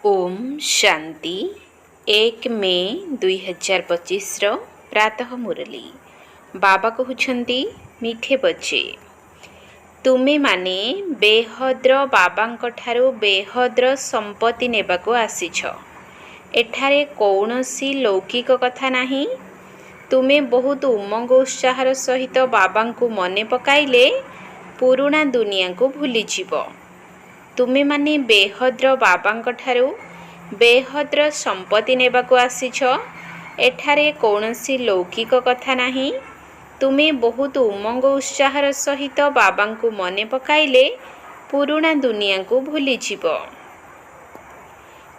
ओम शांति 1 मे 2025 प्रातः मुरली बाबा कहउछंती मीठे बच्चे तुमे माने बेहद्र बाबांक ठारू बेहद्र संपत्ति नेबाको आसीछ। एठारे कौनसी लौकिक कथा नहीं। तुमे बहुत उमंग उत्साहर सहित बाबांकु मने पकाइले पुराणा दुनिया को भूली जीव। तुमे माने बेहद्र बाबांक ठारू बेहद्र संपत्ति नेबाको आसीछ। एठारे कौनसी लौकिक कथा नहीं। तुमे बहुत उमंग उत्साहर सहित बाबांकु मने पकाइले पुराणा दुनिया को भूली जीव।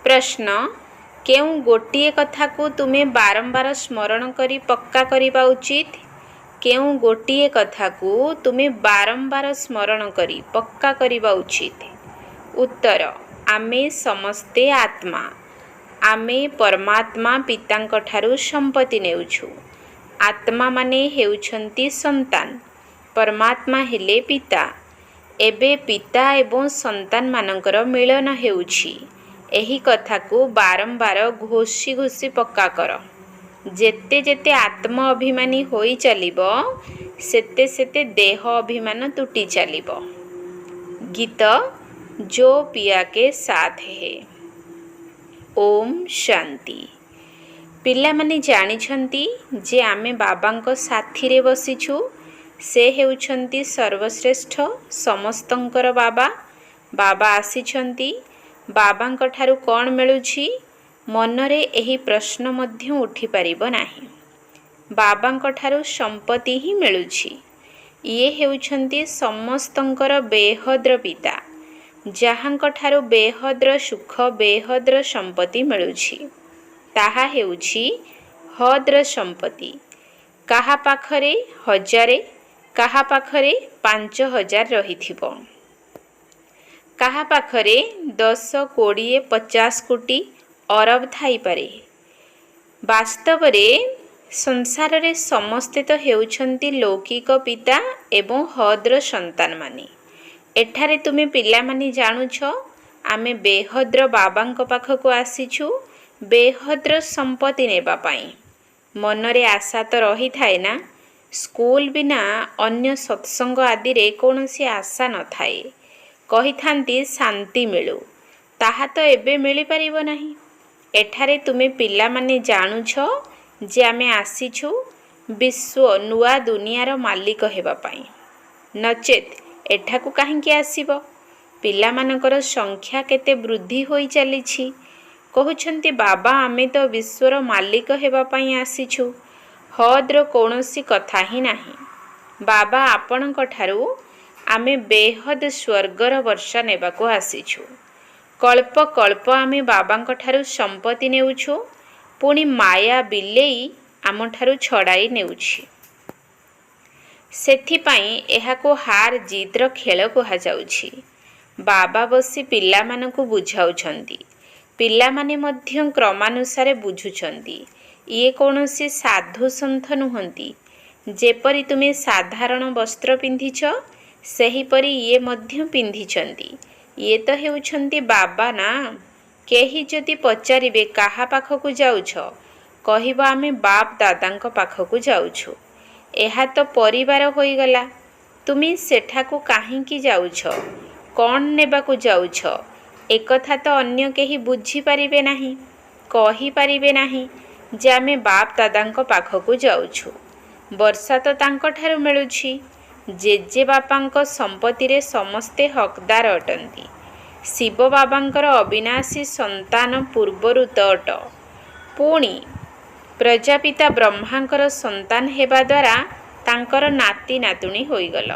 प्रश्न केउ गोटिए कथा को तुमे बारंबार स्मरण करी पक्का करिबा उचित? केउ गोटिए कथा को तुमे बारंबार स्मरण करी पक्का करिबा उचित? उत्तर आमे समस्ते आत्मा। आमे परमात्मा पितांक ठारू संपत्ति नेउछु। आत्मा माने हेउछंती संतान, परमात्मा हेले पिता। एबे पिता एवं संतान मानकर मिलन हेउछि। एही कथा को बारंबार घोषी घोषी पक्का कर। जेते जेते आत्म अभिमानी होई चलिबो सेते सेते देह अभिमान टूटी चलिबो। गीत जो पिया के साथ है। ओम शांति। पिला माने जानिछंती जे आमे बाबांक साथी रे बसिछु। से हेउछंती सर्वश्रेष्ठ समस्तंकर बाबा। बाबा आसीछंती। बाबांक ठारू कोन मिलुछि? मनरे एही प्रश्न मध्य उठी परिबो नाही। बाबांक ठारू संपत्ति ही मिलुछि। ये हेउछंती समस्तंकर बेहद्र पिता, जहाँक ठारू बेहद्र सुख बेहद्र संपत्ति मिलुछि। ताहा हेउछि हद्र संपत्ति। काहा पाखरे 1000, काहा पाखरे 5000 रहिथिबो। काहा पाखरे 10, 20, 50 कोटी अरब थाई पारे। वास्तव रे संसार रे समस्ते तो हेउछंती लौकिक पिता एवं हद्र संतान माने। एठारे तुमे पिला माने जानुछ आमे बेहद्र बाबांक पाखको आसीछु बेहद्र संपत्ति नेबा पाई। मनरे आशा तो रही थाए ना। स्कूल बिना अन्य सत्संग आदि रे कौनसी आशा न थाए। कही थांती शांति मिलू, ताहा तो एबे मिली परिबो नाही। एठारे तुमे पिला माने जानुछ जे आमे आसीछु विश्व नुआ दुनियार मालिक हेबा पाई। नचेत एठाकू काहींकी आसीबो? पिला मानकर संख्या केते वृद्धि होई चलीछि। कहउछंती बाबा आमे तो विश्वर मालिक हेबा पाई आसीछु। हद्र कौनसी कथा ही नाही। बाबा आपणक ठारू आमे बेहद स्वर्गर वर्षा नेबाको आसीछु। कल्प कल्प आमे बाबांक ठारू संपत्ति नेउछु। पुणी माया बिलेई आम ठारू छड़ाई नेउछि। सेथिपाई एहाको हार जीतर खेल कहा जाउछि। बाबा बसी पिला मानकु बुझाउछंती। पिला माने मध्य क्रमानुसारे बुझुछंती। ये कौनसी साधु सन्थ नुहंती। जेपरि तुमे साधारण वस्त्र पिंधिछ सेहीपरि ये मध्य पिंधिछंती। ये तो हेउछंती बाबा ना। केही जदि पचारिबे काहा पाखकु जाउछ, कहिबा आमे बाप दादांक पाखकु जाउछु। एहा तो परिवार होई गला। तुमी सेठाकु काहींकी जाउछ, कौन नेबाकु जाउछ, एकथा तो अन्य केही बुझी परिबे नाही, कही परिबे नाही जे आमे बाप दादांक पाखकु जाउछु। वर्षा तो तांक ठारू मिलुछि। जेजे बापांक संपत्ति रे समस्ते हकदार अटंती। शिव बाबांकर अविनाशी संतान पूर्वरु तो अट। पुणी प्रजापिता ब्रह्मांकर संतान हेबा द्वारा तांकर नाती नातुणी होईगल।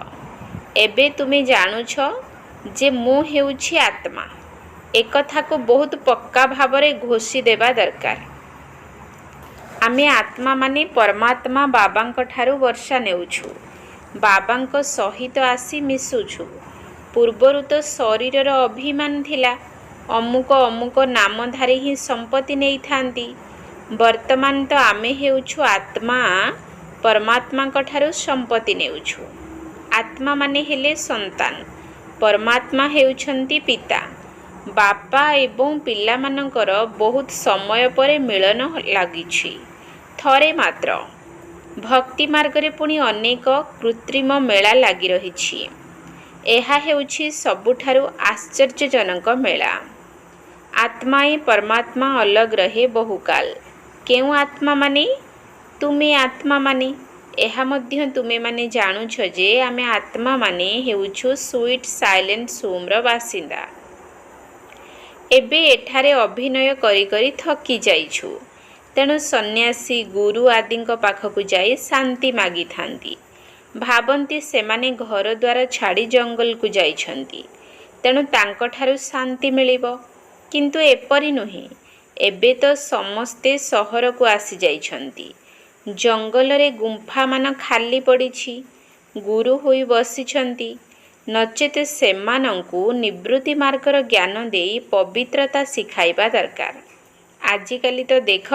एबे तुमे जानुछ जे मु हेउछि आत्मा। एकथा को बहुत पक्का भावरे घोषी देबा दरकार। आमे आत्मा माने परमात्मा बाबांक ठारू वर्षा नेउछु। बाबांक सहित आसी मिसुछु। पूर्वरु तो शरीरर अभिमान थिला। अमुक अमुक नामधारी ही संपत्ति नेई थांती। वर्तमान तो आमे हेउछु आत्मा परमात्मा ठारू संपत्ति नेउछु। आत्मा माने हेले संतान, परमात्मा हेउछंती पिता। ବାପା ଏବଂ ପିଲାମାନଙ୍କର ବହୁତ ସମୟ ପରେ ମିଳନ ଲାଗିଛି। ଥରେ ମାତ୍ର। ଭକ୍ତି ମାର୍ଗରେ ପୁଣି ଅନେକ କୃତ୍ରିମ ମେଳା ଲାଗି ରହିଛି। ଏହା ହେଉଛି ସବୁଠାରୁ ଆଶ୍ଚର୍ଯ୍ୟଜନକ ମେଳା। ଆତ୍ମାଏ ପରମାତ୍ମା ଅଲଗ ରହେ ବହୁକାଳ। କେଉଁ ଆତ୍ମାମାନେ? ତୁମେ ଆତ୍ମାମାନେ। ଏହା ମଧ୍ୟ ତୁମେମାନେ ଜାଣୁଛ ଯେ ଆମେ ଆତ୍ମାମାନେ ହେଉଛୁ ସୁଇଟ୍ ସାଇଲେଣ୍ଟ ସୁମ୍ର ବାସିନ୍ଦା। ଏବେ ଏଠାରେ ଅଭିନୟ କରି କରି ଥକି ଯାଇଛୁ। ତେଣୁ ସନ୍ନ୍ୟାସୀ ଗୁରୁ ଆଦିଙ୍କ ପାଖକୁ ଯାଇ ଶାନ୍ତି ମାଗିଥାନ୍ତି। ଭାବନ୍ତି ସେମାନେ ଘରଦ୍ୱାର ଛାଡ଼ି ଜଙ୍ଗଲକୁ ଯାଇଛନ୍ତି, ତେଣୁ ତାଙ୍କଠାରୁ ଶାନ୍ତି ମିଳିବ। କିନ୍ତୁ ଏପରି ନୁହେଁ। ଏବେ ତ ସମସ୍ତେ ସହରକୁ ଆସିଯାଇଛନ୍ତି। ଜଙ୍ଗଲରେ ଗୁମ୍ଫାମାନ ଖାଲି ପଡ଼ିଛି। ଗୁରୁ ହୋଇ ବସିଛନ୍ତି। ନଚେତ୍ ସେମାନଙ୍କୁ ନିବୃତ୍ତି ମାର୍ଗର ଜ୍ଞାନ ଦେଇ ପବିତ୍ରତା ଶିଖାଇବା ଦରକାର। ଆଜିକାଲି ତ ଦେଖ,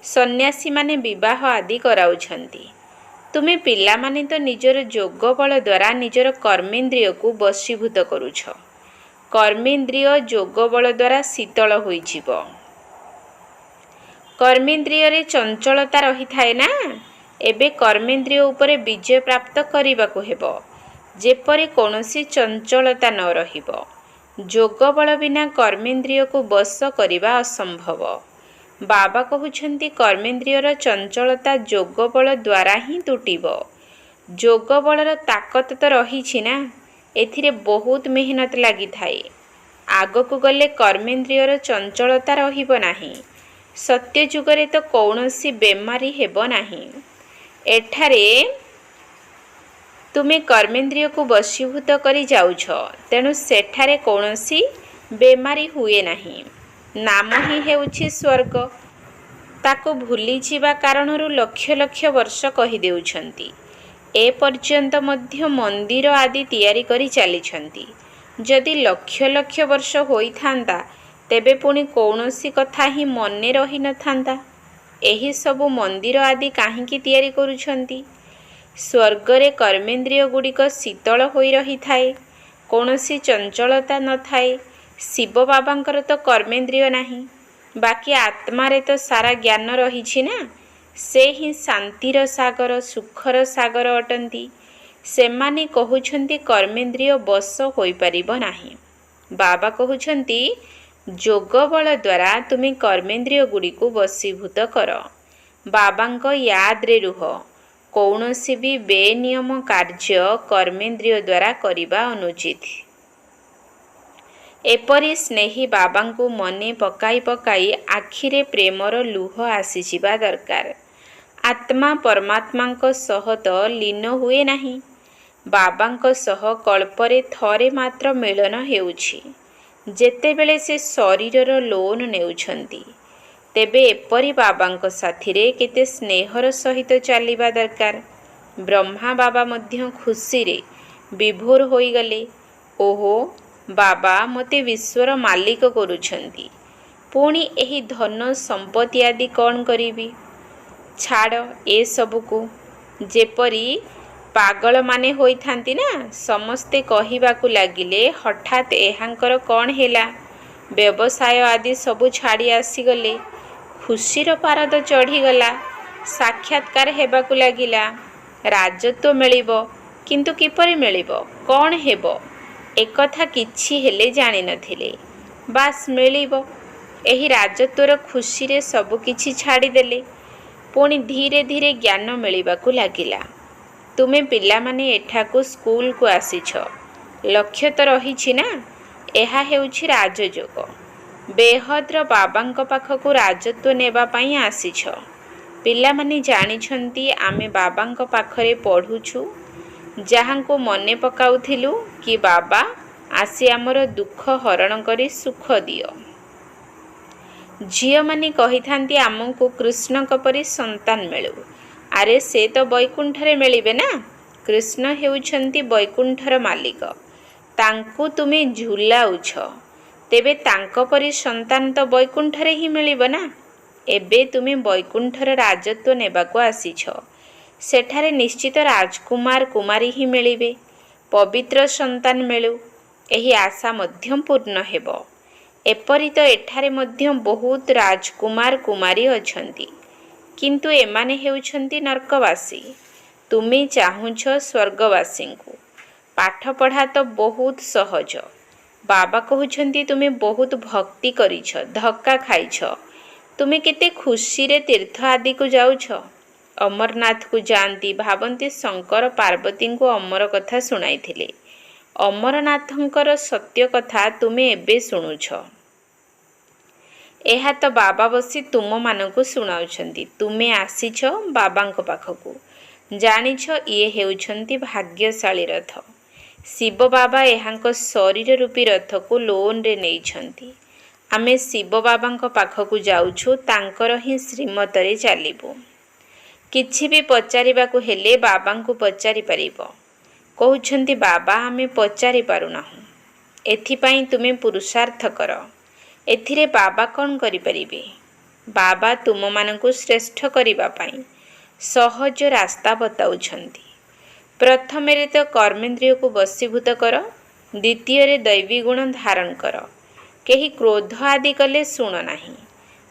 ସନ୍ନ୍ୟାସୀମାନେ ବିବାହ ଆଦି କରାଉଛନ୍ତି। ତୁମେ ପିଲାମାନେ ତ ନିଜର ଯୋଗ ବଳ ଦ୍ୱାରା ନିଜର କର୍ମେନ୍ଦ୍ରିୟକୁ ବଶୀଭୂତ କରୁଛ। କର୍ମେନ୍ଦ୍ରିୟ ଯୋଗ ବଳ ଦ୍ୱାରା ଶୀତଳ ହୋଇଯିବ। କର୍ମେନ୍ଦ୍ରିୟରେ ଚଞ୍ଚଳତା ରହିଥାଏ ନା। ଏବେ କର୍ମେନ୍ଦ୍ରିୟ ଉପରେ ବିଜୟ ପ୍ରାପ୍ତ କରିବାକୁ ହେବ, ଯେପରି କୌଣସି ଚଞ୍ଚଳତା ନ ରହିବ। ଯୋଗ ବଳ ବିନା କର୍ମେନ୍ଦ୍ରିୟକୁ ବଶ କରିବା ଅସମ୍ଭବ। ବାବା କହୁଛନ୍ତି କର୍ମେନ୍ଦ୍ରିୟର ଚଞ୍ଚଳତା ଯୋଗ ବଳ ଦ୍ୱାରା ହିଁ ତୁଟିବ। ଯୋଗ ବଳର ତାକତ ତ ରହିଛି ନା। ଏଥିରେ ବହୁତ ମେହନତ ଲାଗିଥାଏ। ଆଗକୁ ଗଲେ କର୍ମେନ୍ଦ୍ରିୟର ଚଞ୍ଚଳତା ରହିବ ନାହିଁ। ସତ୍ୟ ଯୁଗରେ ତ କୌଣସି ବେମାରୀ ହେବ ନାହିଁ। ଏଠାରେ ତୁମେ କର୍ମେନ୍ଦ୍ରିୟକୁ ବଶୀଭୂତ କରି ଯାଉଛ, ତେଣୁ ସେଠାରେ କୌଣସି ବେମାରୀ ହୁଏ ନାହିଁ। ନାମ ହିଁ ହେଉଛି ସ୍ୱର୍ଗ। ତାକୁ ଭୁଲିଯିବା କାରଣରୁ ଲକ୍ଷ ଲକ୍ଷ ବର୍ଷ କହିଦେଉଛନ୍ତି। ଏପର୍ଯ୍ୟନ୍ତ ମଧ୍ୟ ମନ୍ଦିର ଆଦି ତିଆରି କରି ଚାଲିଛନ୍ତି। ଯଦି ଲକ୍ଷ ଲକ୍ଷ ବର୍ଷ ହୋଇଥାନ୍ତା, ତେବେ ପୁଣି କୌଣସି କଥା ହିଁ ମନେ ରହିନଥାନ୍ତା। ଏହି ସବୁ ମନ୍ଦିର ଆଦି କାହିଁକି ତିଆରି କରୁଛନ୍ତି? ସ୍ୱର୍ଗରେ କର୍ମେନ୍ଦ୍ରିୟ ଗୁଡ଼ିକ ଶୀତଳ ହୋଇ ରହିଥାଏ। କୌଣସି ଚଞ୍ଚଳତା ନଥାଏ। ଶିବ ବାବାଙ୍କର ତ କର୍ମେନ୍ଦ୍ରିୟ ନାହିଁ। ବାକି ଆତ୍ମାରେ ତ ସାରା ଜ୍ଞାନ ରହିଛି ନା। ସେ ହିଁ ଶାନ୍ତିର ସାଗର, ସୁଖର ସାଗର ଅଟନ୍ତି। ସେମାନେ କହୁଛନ୍ତି କର୍ମେନ୍ଦ୍ରିୟ ବଶ ହୋଇପାରିବ ନାହିଁ। ବାବା କହୁଛନ୍ତି ଯୋଗ ବଳ ଦ୍ୱାରା ତୁମେ କର୍ମେନ୍ଦ୍ରିୟ ଗୁଡ଼ିକୁ ବଶୀଭୂତ କର। ବାବାଙ୍କ ୟାଦରେ ରୁହ। କୌଣସି ବି ବେନିୟମ କାର୍ଯ୍ୟ କର୍ମେନ୍ଦ୍ରିୟ ଦ୍ୱାରା କରିବା ଅନୁଚିତ। ଏପରି ସ୍ନେହୀ ବାବାଙ୍କୁ ମନେ ପକାଇ ପକାଇ ଆଖିରେ ପ୍ରେମର ଲୁହ ଆସିଯିବା ଦରକାର। ଆତ୍ମା ପରମାତ୍ମାଙ୍କ ସହ ତ ଲୀନ ହୁଏ ନାହିଁ। ବାବାଙ୍କ ସହ କଳ୍ପରେ ଥରେ ମାତ୍ର ମିଳନ ହେଉଛି। ଯେତେବେଳେ ସେ ଶରୀରର ଲୋନ୍ ନେଉଛନ୍ତି, ତେବେ ଏପରି ବାବାଙ୍କ ସାଥିରେ କେତେ ସ୍ନେହର ସହିତ ଚାଲିବା ଦରକାର। ବ୍ରହ୍ମା ବାବା ମଧ୍ୟ ଖୁସିରେ ବିଭୋର ହୋଇଗଲେ। ଓହୋ, ବାବା ମୋତେ ବିଶ୍ୱର ମାଲିକ କରୁଛନ୍ତି। ପୁଣି ଏହି ଧନ ସମ୍ପତ୍ତି ଆଦି କ'ଣ କରିବି? ଛାଡ଼ ଏସବୁକୁ। ଯେପରି ପାଗଳମାନେ ହୋଇଥାନ୍ତି ନା। ସମସ୍ତେ କହିବାକୁ ଲାଗିଲେ ହଠାତ୍ ଏହାଙ୍କର କ'ଣ ହେଲା? ବ୍ୟବସାୟ ଆଦି ସବୁ ଛାଡ଼ି ଆସିଗଲେ। ଖୁସିର ପାରଦ ଚଢ଼ିଗଲା। ସାକ୍ଷାତକାର ହେବାକୁ ଲାଗିଲା। ରାଜତ୍ୱ ମିଳିବ। କିନ୍ତୁ କିପରି ମିଳିବ? କ'ଣ ହେବ? ଏକଥା କିଛି ହେଲେ ଜାଣିନଥିଲେ। ବାସ୍ ମିଳିବ। ଏହି ରାଜତ୍ୱର ଖୁସିରେ ସବୁ କିଛି ଛାଡ଼ିଦେଲେ। ପୁଣି ଧୀରେ ଧୀରେ ଜ୍ଞାନ ମିଳିବାକୁ ଲାଗିଲା। ତୁମେ ପିଲାମାନେ ଏଠାକୁ ସ୍କୁଲକୁ ଆସିଛ। ଲକ୍ଷ୍ୟ ତ ରହିଛି ନା। ଏହା ହେଉଛି ରାଜଯୋଗ। ବେହଦ୍ର ବାବାଙ୍କ ପାଖକୁ ରାଜତ୍ୱ ନେବା ପାଇଁ ଆସିଛ। ପିଲାମାନେ ଜାଣିଛନ୍ତି ଆମେ ବାବାଙ୍କ ପାଖରେ ପଢ଼ୁଛୁ। ଯାହାଙ୍କୁ ମନେ ପକାଉଥିଲୁ କି ବାବା ଆସି ଆମର ଦୁଃଖ ହରଣ କରି ସୁଖ ଦିଅ। ଝିଅମାନେ କହିଥାନ୍ତି ଆମକୁ କୃଷ୍ଣଙ୍କ ପରି ସନ୍ତାନ ମିଳୁ। ଆରେ ସେ ତ ବୈକୁଣ୍ଠରେ ମିଳିବେ ନା। କୃଷ୍ଣ ହେଉଛନ୍ତି ବୈକୁଣ୍ଠର ମାଲିକ। ତାଙ୍କୁ ତୁମେ ଝୁଲାଉଛ। ତେବେ ତାଙ୍କ ପରି ସନ୍ତାନ ତ ବୈକୁଣ୍ଠରେ ହିଁ ମିଳିବ ନା। ଏବେ ତୁମେ ବୈକୁଣ୍ଠର ରାଜତ୍ୱ ନେବାକୁ ଆସିଛ। ସେଠାରେ ନିଶ୍ଚିତ ରାଜକୁମାର କୁମାରୀ ହିଁ ମିଳିବେ। ପବିତ୍ର ସନ୍ତାନ ମିଳୁ, ଏହି ଆଶା ମଧ୍ୟ ପୂର୍ଣ୍ଣ ହେବ। एपरि तो एठारे मध्य बहुत राजकुमार कुमारी अछंती, किंतु एमाने हेउछंती नरकवासी। तुमे चाहुछ स्वर्गवासी को। पाठ पढ़ा तो बहुत सहज। बाबा कहउछंती तुमे बहुत भक्ति करिछ, धक्का खाइछ। तुमे केते खुशी रे तीर्थ आदि को जाउछ। अमरनाथ को जानती भावंती शंकर पार्वती को अमर कथा सुनाइथिले। अमरनाथंकर सत्य कथा तुमे एबे सुनुछ। एहा तो बाबा बसी तुम मानकु सुनाउछंती। तुमे आसीछ बाबांक पाखकु। जानिछ ये हेउछंती भाग्यशाली रथ। शिव बाबा एहांक शरीर रूपी रथ को लोन रे नेइछंती। आमे शिव बाबांक पाखकु जाउछु, तांकर ही श्रीमतरे चालिबु। किछि भी पचारिबाकु हेले बाबांकु पचारि परिबो। कहउछंती बाबा आमे पचारि पारुनाहु। एथिपाई तुमे पुरुषार्थ कर। एथिरे बाबा कौन करि परिबे? बाबा तुम मानकु श्रेष्ठ करिबा पाई सहज रास्ता बताउछंती। प्रथमेरे तो कर्मेंद्रिय को वशीभूत कर, द्वितीय दैवी गुण धारण कर। केही क्रोध आदि कले शुण नाही।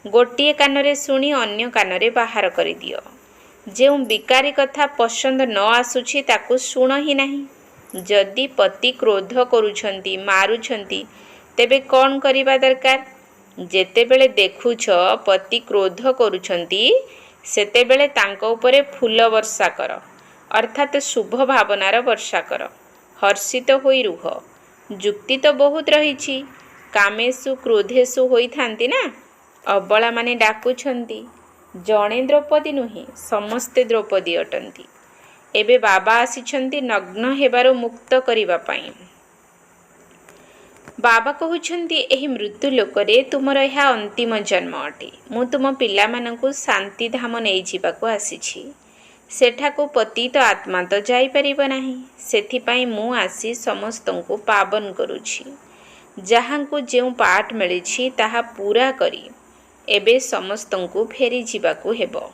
गोटिए कानरे शुणी अन्य कानरे बाहर करि दियो। जो विकारी कथा पसंद न आसुछि ताकु शुण ही नाही। जदि पति क्रोध करुछंती, मारुछंती, तेबे कौन करिबा दरकार? जेतेबेले देखुछ पति क्रोध करुछंती, सेतेबेले तांको उपरे फूल वर्षा कर, अर्थात शुभ भावनार वर्षा कर। हर्षित होई रुह। जुक्ति तो बहुत रहिछि। कामेषु क्रोधेषु होई थांती ना। अबला माने डाकुछंती। जणे द्रौपदी नुहे, समस्ते द्रौपदी अटंती। एबे बाबा आसिछंती नग्न हेबारो मुक्त करिबा पाई। बाबा कहउछंती एही मृत्यु लोकरे तुमर यह अंतिम जन्म अटे। मु तुम पिला मानकु शांति धाम नै जिबाकु आसीछि। सेठाकु पतित आत्मा तो जाई परिबो नाही। सेथिपाई मु आसी समस्तंकु पावन करूछि। जहांकु जेउ पाठ मिलिछि ताहा पूरा करी एबे समस्तंकु फेरी जिबाकु हेबो।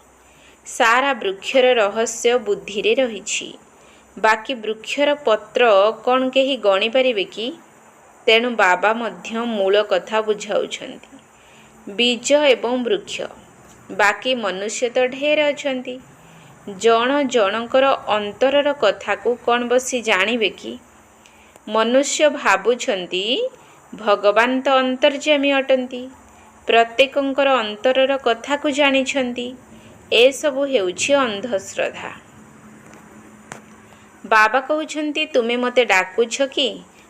सारा वृक्षर रहस्य बुद्धि रे रहिछि। बाकी वृक्षर पत्र कौन केही गणी परिबे कि? तेणु बाबा मध्य मूल कथा बुझाउछंती। बीज एवं वृक्ष, बाकी मनुष्य तो ढेर अछंती। जण जणकर अंतरर कथा को कौन बसी जानिबे कि? मनुष्य भाबुछंती भगवान तो अंतर्यामी अटंती। प्रत्येकंकर अंतरर कथा को जानिछंती। ए सबु हेउछि अंधश्रद्धा। बाबा कहउछंती तुमे मते डाकुछ कि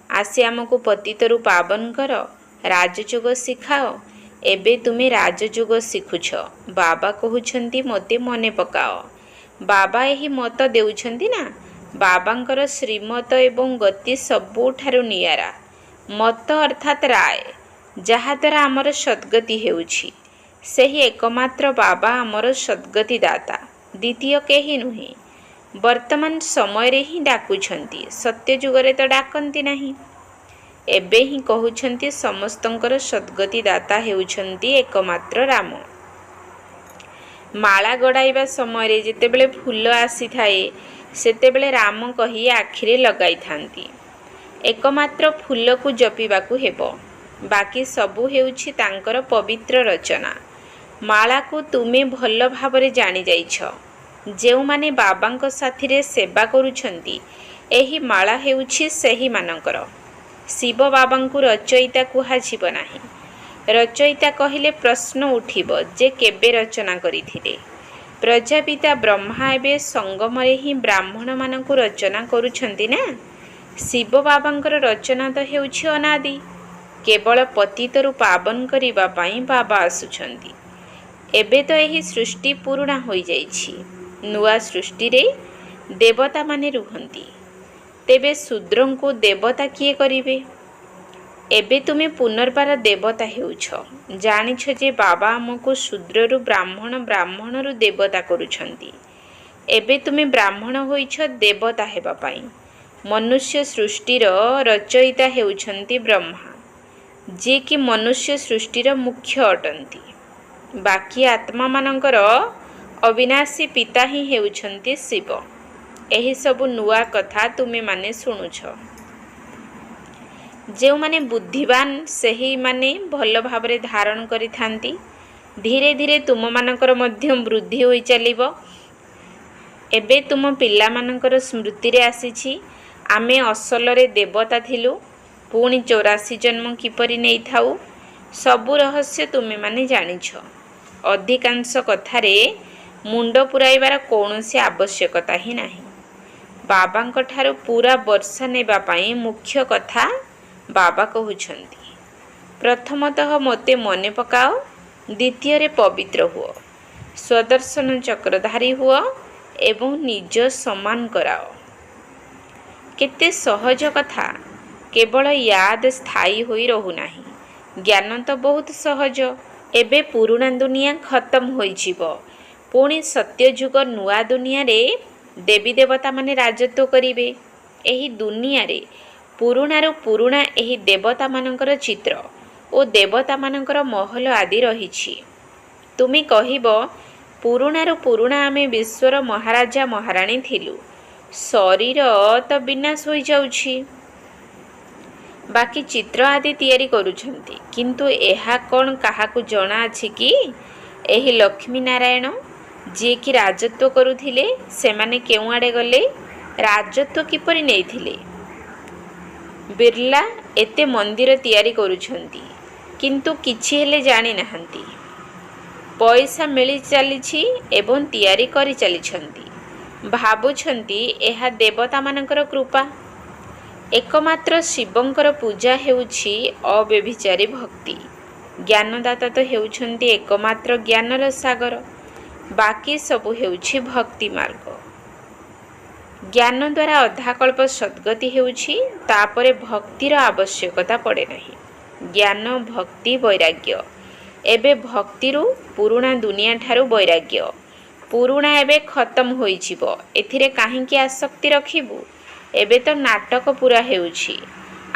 आसी आमको पतितरु पावन कर, राजयोग शिखाओ। एबे तुमे राजयोग शिखुछ। बाबा कहउछंती मते मने पकाओ। बाबा एही मत देउछंती ना। बाबांकर श्रीमत एवं गति सबुठारु नियारा। मत अर्थात राय, जहा द्वारा आमर सद्गति हेउछि। सेही एकमात्र बाबा आमर सद्गति दाता, द्वितीय केही नुहे। वर्तमान समय रे ही डाकुछंती, सत्य जुगरे तो डाकंती नहीं। एबे ही कहउछंती समस्तंकर सद्गति दाता हेउछंती एकमात्र राम। माला गड़ाइबा समय रे जेतेबेले फूल आसी थाए, सेतेबेले राम कही आखिरे लगाई थांती। एकमात्र फूल को जपिबाकु हेबो। बाकी सबु हेउछि तांकर पवित्र रचना। माला को तुमे भल भावरे जानि जाइछ। जेउ माने बाबांक साथिरे सेवा करुछंती, एही माला हेउछि सेही मानकर। शिव बाबांकु रचयिता कुहाजिब नाही। रचयिता कहिले प्रश्न उठिब जे केबे रचना करिथिले। प्रजापिता ब्रह्मा एबे संगमरे ही ब्राह्मण मानकु रचना करुछंती ना। शिव बाबांकर रचना तो हेउछि अनादि। केवल पतितरु पावन करिबा पाई बाबा आसुछंती। एबे तो एही सृष्टि पुरुणा होई जाइछि। नुआ सृष्टि रे देवता माने रुहंती। तेबे शूद्रंको देवता किए करिवे? एबे तुमे पुनर्बार देवता हेउछ। जानिछ जे बाबा हमको शूद्ररु ब्राह्मण, ब्राह्मणरु देवता करुछंती। एबे तुमे ब्राह्मण होइछ देवता हेबा पाई। मनुष्य सृष्टिर रचयिता हेउछंती ब्रह्मा, जे कि मनुष्य सृष्टिर मुख्य अटंती। बाकी आत्मा मानकर अविनाशी पिता ही हेउछंती शिव। एही सबु नुआ कथा तुमे माने सुनुछ। जो माने बुद्धिवान सही माने भल भाव धारण करिथांती। धीरे धीरे तुम मानकर मध्य वृद्धि होई चलिबो। एबे तुम पिला मानकर स्मृति रे आसीछि आमे असलरे देवता थिलु, पुणी 84 जन्म किपरि नै थाउ सबु रहस्य तुमे माने जानिछ। अधिकांश कथारे मुंड पुराइबार कौनसी आवश्यकता ही नाही। बाबांक ठारू पूरा वर्षा नेबा पाई मुख्य कथा बाबा कहउछंती, प्रथमतः मोते मने पकाओ, द्वितीय रे पवित्र हुओ, स्वदर्शन चक्रधारी हुओ एवं निज समान कराओ। केते सहज कथा, केवल याद स्थायी होई रहु नाही। ज्ञान तो बहुत सहज। एबे पुराना दुनिया खत्म होई जीवो, पुणी सत्ययुग नुआ दुनिया रे देवी देवता माने राजत्व करिवे। एही दुनिया रे पुराणारू पुराणा एही देवता मानकर चित्र ओ देवता मानकर महल आदि रहिछि। तुमी कहिबो पुराणारू पुराणा आमे विश्वर महाराजा महाराणी थिलु, शरीर तो विनाश होई जाउछि, बाकी चित्र आदि तैयारी करूछंती। किंतु एहा कोन काहाकू जणा अछि कि एही लक्ष्मी नारायण जे कि राजत्व करुथिले सेमाने केउ आडे गले, राजत्व किपरि नेइथिले। बिरला एते मंदिर तैयारी करूछंती किंतु किछि हेले जानि नाहंती। पैसा मिली चलिछि एवं तैयारी करि चलिछंती, भाबुछंती एहा देवता मानकर कृपा। एकमात्र शिवंकर पूजा हेउछि अव्यभिचारी भक्ति। ज्ञानदाता तो हेउछंती एकमात्र ज्ञानर सागर, बाकी सबु हेउछि भक्ति मार्ग। ज्ञान द्वारा अधाकल्प सद्गति हेउछि, तापरे भक्तिर आवश्यकता पड़े नहीं। ज्ञान भक्ति वैराग्य। एबे भक्तिरु पुराणा दुनिया ठारू वैराग्य। पुराणा एबे खत्म होई जिवो, एथिरे काहींकी आसक्ति रखिबु। एबे तो नाटक पूरा हेउछि,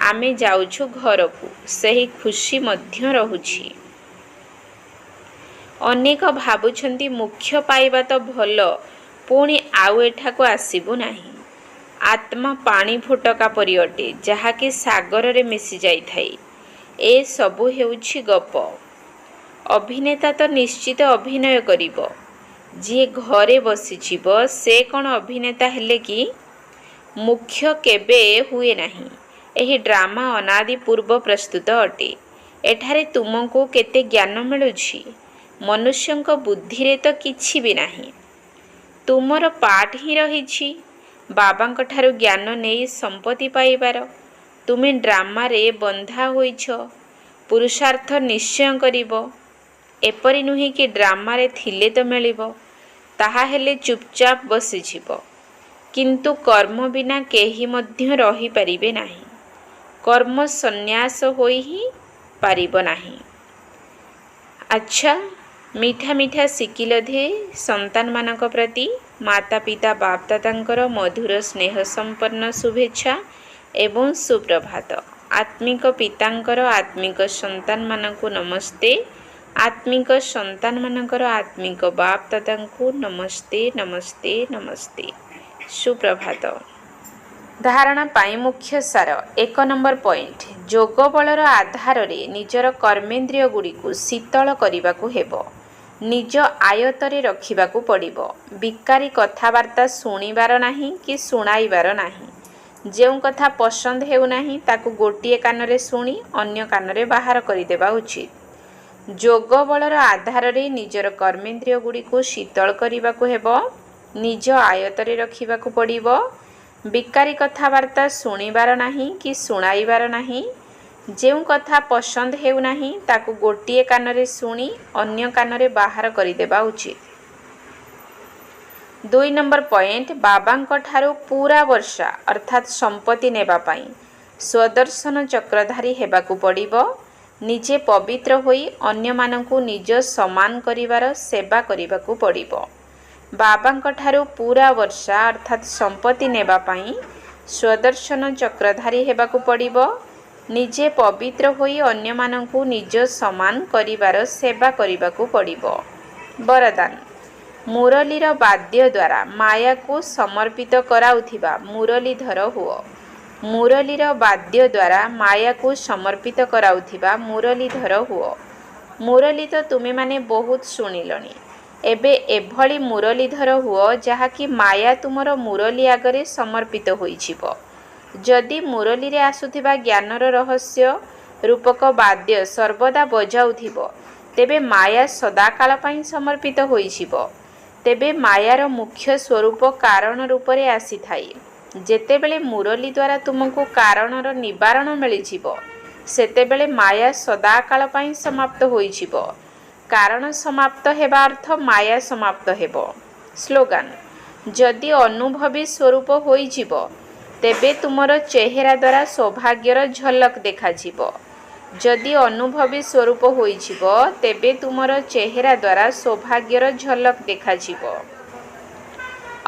आमे जाउछु घरकू, सही खुशी मध्य रहुछि। अनेक भाबुछंती मुख्य पाइबा तो भल, पुणी आउ एठाको आसीबु नाही। आत्मा पानी फुटका परि अटे, जहाकी सागर रे मिसी जाई थाई। ए सबु हेउछि गप। अभिनेता तो निश्चित अभिनय करिबो, जे घरे बसिजिवो से कोन अभिनेता हेले कि? मुख्य केबे हुए नाही। एही ड्रामा अनादि पूर्व प्रस्तुत अटे। एठारे तुमको केते ज्ञान मिलुछि, मनुष्यंक बुद्धि रे तो किछि भी नाही। तुमर पाठ ही रहिछि बाबांक ठारू ज्ञान नेई संपत्ति पाइबार। तुमे ड्रामा रे बंधा होइछ, पुरुषार्थ निश्चय करिवो। एपरि नुहे कि ड्रामा रे थिले तो मिलिबो, ताहा हेले चुपचाप बसिजिवो। किंतु कर्म बिना केही मध्य रही परिबे नाही। कर्म संन्यास होई ही पारिबो नाही। अच्छा, मीठा मीठा शिकिल धे संतान मानक प्रति माता पिता बाप दादांकर मधुर स्नेह संपन्न शुभेच्छा एवं सुप्रभात। आत्मिक पितांकर आत्मिक संतान मानकु नमस्ते। आत्मिक संतान मानकर आत्मिक बाप दादांकु नमस्ते नमस्ते नमस्ते। सुप्रभात। धारणा पाई मुख्य सार। 1 नंबर पॉइंट, जोग बलर आधार रे निजर कर्मेंद्रिय गुड़ी को शीतल करने को हेबो। निज आयतरे रखिबाकू पड़िबो। बिकारी कथावार्ता सुनिबार नाही कि सुनाइबार नाही। जेउ कथा पसंद हेउ नाही ताकू गोटिए कानरे सुनी अन्य कानरे बाहर करिदेबा उचित। जोग बलर आधार रे निजर कर्मेंद्रिय गुड़ी को शीतल करने को हेबो। निज आयतरे रखिबाकू पड़िबो। बिकारी कथावार्ता सुनिबार नाही कि सुनाइबार नाही। जेउ कथा पसंद हेउ नाही ताकू गोटिए कानरे सुनी अन्य कानरे बाहर करिदेबा उचित। 2 नंबर पॉइंट, बाबांक ठारू पूरा वर्षा अर्थात संपत्ति नेबा पाई स्वदर्शन चक्रधारी हेबाकू पड़िबो। निजे पवित्र होई अन्य मानकू निज समान करिवार सेवा करिबाकू पड़िबो। बाबांक ठारू पूरा वर्षा अर्थात संपत्ति नेबा पाई स्वदर्शन चक्रधारी हेबाकू पड़िबो। निजे पवित्र होई अन्य मानकू निज समान करिवार सेवा करिबाकू पड़िबो। वरदान, मुरलीर वाद्य द्वारा माया को समर्पित कराउथिबा मुरलीधर हुओ। ମୁରଲୀର ବାଦ୍ୟ ଦ୍ୱାରା ମାୟାକୁ ସମର୍ପିତ କରାଉଥିବା ମୁରଲୀଧର ହୁଅ। ମୁରଲୀ ତ ତୁମେମାନେ ବହୁତ ଶୁଣିଲଣି। ଏବେ ଏଭଳି ମୁରଲୀଧର ହୁଅ ଯାହାକି ମାୟା ତୁମର ମୁରଲୀ ଆଗରେ ସମର୍ପିତ ହୋଇଯିବ। ଯଦି ମୁରଲୀରେ ଆସୁଥିବା ଜ୍ଞାନର ରହସ୍ୟ ରୂପକ ବାଦ୍ୟ ସର୍ବଦା ବଜାଉଥିବ, ତେବେ ମାୟା ସଦାକାଳ ପାଇଁ ସମର୍ପିତ ହୋଇଯିବ। ତେବେ ମାୟାର ମୁଖ୍ୟ ସ୍ୱରୂପ କାରଣ ରୂପରେ ଆସିଥାଏ। ଯେତେବେଳେ ମୁରଲୀ ଦ୍ୱାରା ତୁମକୁ କାରଣର ନିବାରଣ ମିଳିଯିବ, ସେତେବେଳେ ମାୟା ସଦାକାଳ ପାଇଁ ସମାପ୍ତ ହୋଇଯିବ। କାରଣ ସମାପ୍ତ ହେବା ଅର୍ଥ ମାୟା ସମାପ୍ତ ହେବ। ସ୍ଲୋଗାନ: ଯଦି ଅନୁଭବୀ ସ୍ୱରୂପ ହୋଇଯିବ, ତେବେ ତୁମର ଚେହେରା ଦ୍ୱାରା ସୌଭାଗ୍ୟର ଝଲକ ଦେଖାଯିବ। ଯଦି ଅନୁଭବୀ ସ୍ୱରୂପ ହୋଇଯିବ, ତେବେ ତୁମର ଚେହେରା ଦ୍ୱାରା ସୌଭାଗ୍ୟର ଝଲକ ଦେଖାଯିବ।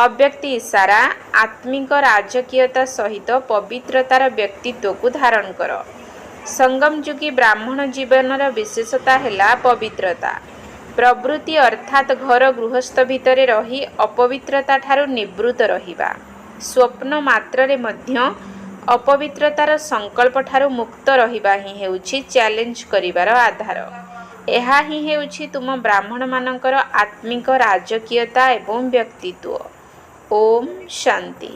ଅବ୍ୟକ୍ତି ଇଶାରା: ଆତ୍ମିକ ରାଜକୀୟତା ସହିତ ପବିତ୍ରତାର ବ୍ୟକ୍ତିତ୍ୱକୁ ଧାରଣ କର। ସଙ୍ଗମଯୁଗୀ ବ୍ରାହ୍ମଣ ଜୀବନର ବିଶେଷତା ହେଲା ପବିତ୍ରତା। ପ୍ରବୃତ୍ତି ଅର୍ଥାତ୍ ଘର ଗୃହସ୍ଥ ଭିତରେ ରହି ଅପବିତ୍ରତାଠାରୁ ନିବୃତ୍ତ ରହିବା। ସ୍ୱପ୍ନ ମାତ୍ରରେ ମଧ୍ୟ ଅପବିତ୍ରତାର ସଂକଳ୍ପଠାରୁ ମୁକ୍ତ ରହିବା ହିଁ ହେଉଛି ଚ୍ୟାଲେଞ୍ଜ କରିବାର ଆଧାର। ଏହା ହିଁ ହେଉଛି ତୁମ ବ୍ରାହ୍ମଣମାନଙ୍କର ଆତ୍ମିକ ରାଜକୀୟତା ଏବଂ ବ୍ୟକ୍ତିତ୍ୱ। ଓମ୍ ଶାନ୍ତି।